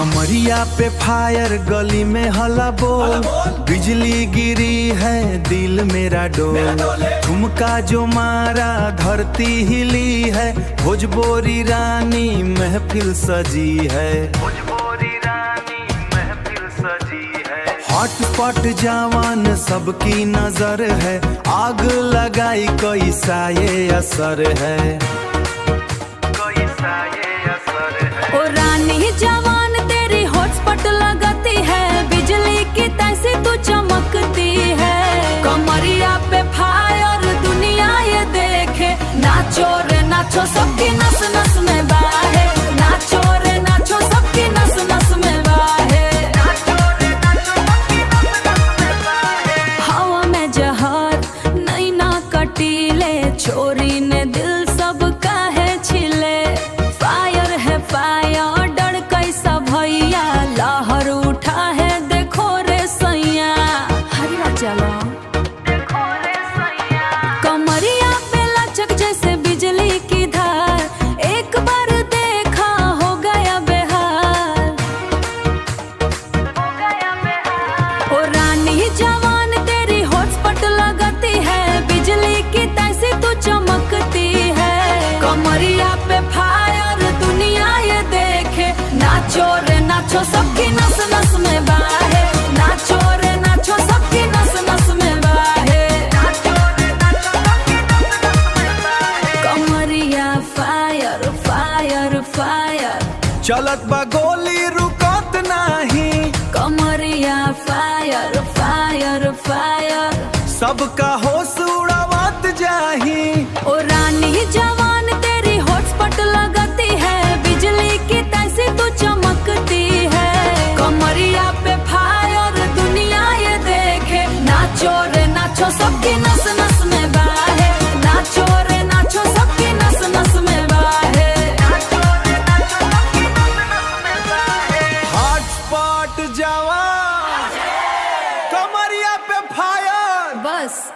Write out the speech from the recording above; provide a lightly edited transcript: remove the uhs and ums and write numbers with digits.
कमरिया पे फायर, गली में हल्ला बोल, बिजली गिरी है दिल मेरा डोल। ठुमका जो मारा धरती हिली है, भोजपुरी रानी महफिल सजी है। भोजपुरी रानी महफिल सजी है। हॉटस्पॉट जवान सबकी नजर है, आग लगाई कैसा ये असर है, कैसा ये असर है। ओ रानी जवान तेरी हॉटस्पॉट लगाती है, बिजली की तैसी तू चमकती है। कमरिया पे फायर दुनिया ये देखे, नाचो रे नाचो सबकी नस नस में बाहे, नाचो रे नाचो सबकी नस नस में बाहे, नाचो रे नाचो सबकी नस नस में बाहे। हवा में जहर नैना कटीले, छोरी ने दिल सबका है छिले। फायर है फायर, डर कैसा भैया, लहर उठा है देखो रे सैया। हरिया चलो देखो रे सैया। कमरिया पे लचक जैसे बिजली की धार, एक बार देखा हो गया बेहाल, हो गया बेहाल। ओ रानी जवान तेरी हॉटस्पॉट लगाती है, बिजली की तैसी तू चमकती है। कमरिया पे फायर दुनिया ये देखे, नाचो रे नाचो सबकी नस नस में बाहे, नाचो रे नाचो सबकी नस नस में बाहे, नाचो रे नाचो सबकी नस नस में बाहे। कमरिया फायर फायर फायर, चलत बा गोली रुकत नाही। कमरिया फायर फायर फायर, सबका होश उड़ावत जाही। ओ रानी जवान तेरी हॉटस्पॉट लगाती है, बिजली की तैसी तू चमकती है। कमरिया पे फायर दुनिया ये देखे, नाचो रे नाचो सबकी नस नस में बाहे, नाचो रे नाचो सबकी नस नस में बाहे, नाचो रे नाचो सबकी नस नस में बाहे। हॉटस्पॉट जवान, कमरिया पे फायर। बस।